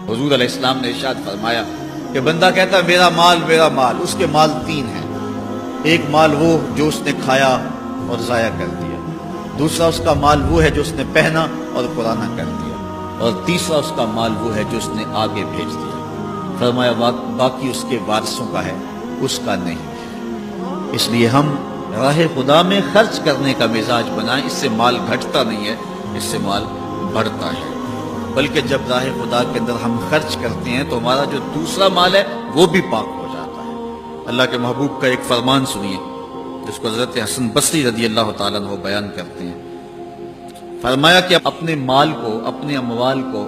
حضور علیہ السلام نے ارشاد فرمایا کہ بندہ کہتا ہے میرا مال، اس کے مال تین ہیں۔ ایک مال وہ جو اس نے کھایا اور ضائع کر دیا، دوسرا اس کا مال وہ ہے جو اس نے پہنا اور پرانا کر دیا، اور تیسرا اس کا مال وہ ہے جو اس نے آگے بھیج دیا۔ فرمایا باقی اس کے وارثوں کا ہے، اس کا نہیں۔ اس لیے ہم راہ خدا میں خرچ کرنے کا مزاج بنائیں، اس سے مال گھٹتا نہیں ہے، اس سے مال بڑھتا ہے۔ بلکہ جب راہ خدا کے اندر ہم خرچ کرتے ہیں تو ہمارا جو دوسرا مال ہے وہ بھی پاک ہو جاتا ہے۔ اللہ کے محبوب کا ایک فرمان سنیے جس کو حضرت حسن بصری رضی اللہ تعالیٰ عنہ بیان کرتے ہیں۔ فرمایا کہ اپنے مال کو، اپنے اموال کو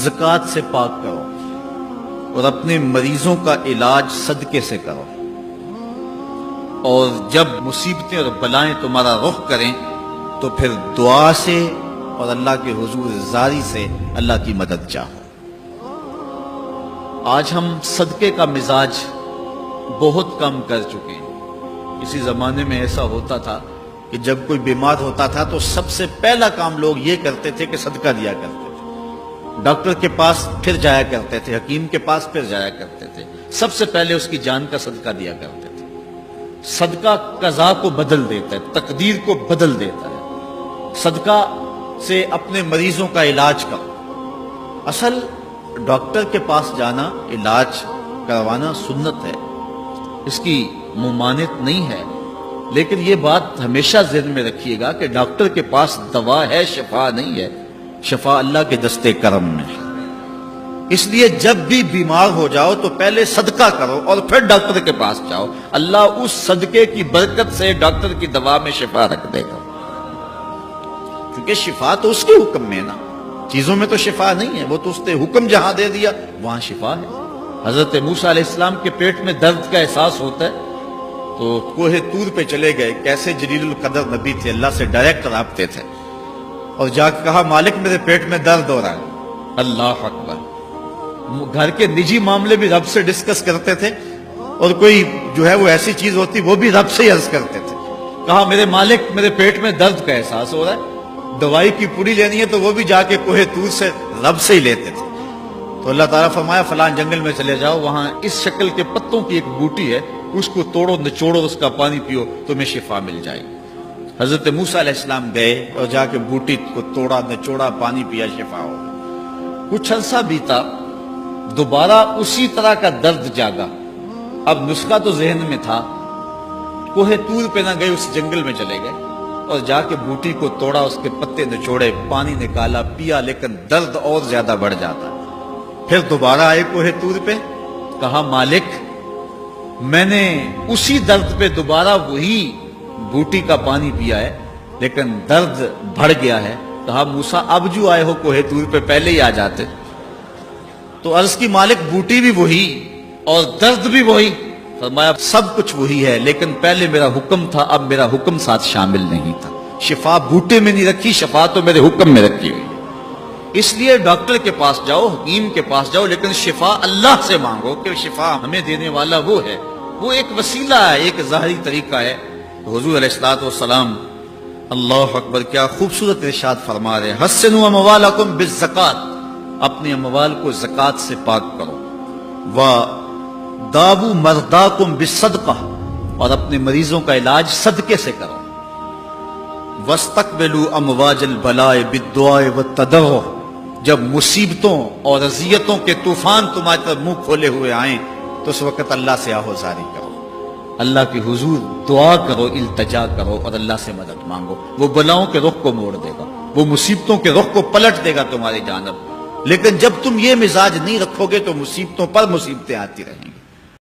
زکوٰۃ سے پاک کرو اور اپنے مریضوں کا علاج صدقے سے کرو، اور جب مصیبتیں اور بلائیں تمہارا رخ کریں تو پھر دعا سے اور اللہ کے حضور زاری سے اللہ کی مدد چاہو۔ آج ہم صدقے کا مزاج بہت کم کر چکے ہیں۔ اسی زمانے میں ایسا ہوتا تھا کہ جب کوئی بیمار ہوتا تھا تو سب سے پہلا کام لوگ یہ کرتے تھے کہ صدقہ دیا کرتے تھے، ڈاکٹر کے پاس پھر جایا کرتے تھے، حکیم کے پاس پھر جایا کرتے تھے، سب سے پہلے اس کی جان کا صدقہ دیا کرتے تھے۔ صدقہ قضا کو بدل دیتا ہے، تقدیر کو بدل دیتا ہے۔ صدقہ سے اپنے مریضوں کا علاج کرو۔ اصل ڈاکٹر کے پاس جانا، علاج کروانا سنت ہے، اس کی ممانعت نہیں ہے، لیکن یہ بات ہمیشہ ذہن میں رکھیے گا کہ ڈاکٹر کے پاس دوا ہے، شفا نہیں ہے، شفا اللہ کے دستے کرم میں ہے۔ اس لیے جب بھی بیمار ہو جاؤ تو پہلے صدقہ کرو اور پھر ڈاکٹر کے پاس جاؤ، اللہ اس صدقے کی برکت سے ڈاکٹر کی دوا میں شفا رکھ دے گا، کیونکہ شفا تو اس کے حکم میں ہے نا، چیزوں میں تو شفا نہیں ہے، وہ تو اس نے حکم جہاں دے دیا وہاں شفا ہے۔ حضرت موسیٰ علیہ السلام کے پیٹ میں درد کا احساس ہوتا ہے تو کوہ طور پہ چلے گئے، کیسے جلیل القدر نبی تھے، اللہ سے ڈائریکٹ رابطے تھے، اور جا کے کہا مالک میرے پیٹ میں درد ہو رہا ہے۔ اللہ اکبر۔ گھر کے نجی معاملے بھی رب سے ڈسکس کرتے تھے، اور کوئی جو ہے وہ ایسی چیز ہوتی وہ بھی رب سے ہی عرض کرتے تھے۔ کہا میرے مالک میرے پیٹ میں درد کا احساس ہو رہا ہے، دوائی کی پوری لینی ہے تو وہ بھی جا کے کوہ طور سے رب سے ہی لیتے تھے۔ تو اللہ تعالیٰ فرمایا فلان جنگل میں چلے جاؤ، وہاں اس شکل کے پتوں کی ایک بوٹی ہے، اس کو توڑو نچوڑو، اس کا پانی پیو، تمہیں شفا مل جائے گی۔ حضرت موسیٰ علیہ السلام گئے اور جا کے بوٹی کو توڑا، نچوڑا، پانی پیا، شفا ہو۔ کچھ عرصہ بیتا، دوبارہ اسی طرح کا درد جاگا۔ اب نسخہ تو ذہن میں تھا، کوہ طور پہ نہ گئے، اس جنگل میں چلے گئے اور جا کے بوٹی کو توڑا، اس کے پتے نچوڑے، پانی نکالا، پیا، لیکن درد اور زیادہ بڑھ جاتا۔ پھر دوبارہ آئے کوہ طور پہ، کہا مالک میں نے اسی درد پہ دوبارہ وہی بوٹی کا پانی پیا ہے لیکن درد بڑھ گیا ہے۔ کہا موسیٰ اب جو آئے ہو کوہ طور پہ پہلے ہی آ جاتے۔ تو عرض کی مالک بوٹی بھی وہی اور درد بھی وہی۔ فرمایا سب کچھ وہی ہے لیکن پہلے میرا حکم تھا، اب میرا حکم ساتھ شامل نہیں تھا۔ شفا بوٹے میں نہیں رکھی، شفا تو میرے حکم میں رکھی ہوئی۔ اس لیے ڈاکٹر کے پاس جاؤ، حکیم کے پاس جاؤ، لیکن شفا اللہ سے مانگو کہ شفا ہمیں دینے والا وہ ہے، وہ ایک وسیلہ ہے، ایک ظاہری طریقہ ہے۔ تو حضور علیہ الصلوۃ والسلام اللہ اکبر کیا خوبصورت ارشاد فرما رہے ہیں، حسنوا اموالکم بالزکات، اپنے اموال کو زکوٰۃ سے پاک کرو، وداووا مرضاکم بالصدقہ، اور اپنے مریضوں کا علاج صدقے سے کرو، واستقبلوا امواج البلاء بالدعاء والتضرع، جب مصیبتوں اور اذیتوں کے طوفان تمہاری طرف منہ کھولے ہوئے آئیں تو اس وقت اللہ سے آہوزاری کرو، اللہ کے حضور دعا کرو، التجا کرو اور اللہ سے مدد مانگو۔ وہ بلاؤں کے رخ کو موڑ دے گا، وہ مصیبتوں کے رخ کو پلٹ دے گا تمہاری جانب۔ لیکن جب تم یہ مزاج نہیں رکھو گے تو مصیبتوں پر مصیبتیں آتی رہیں گی۔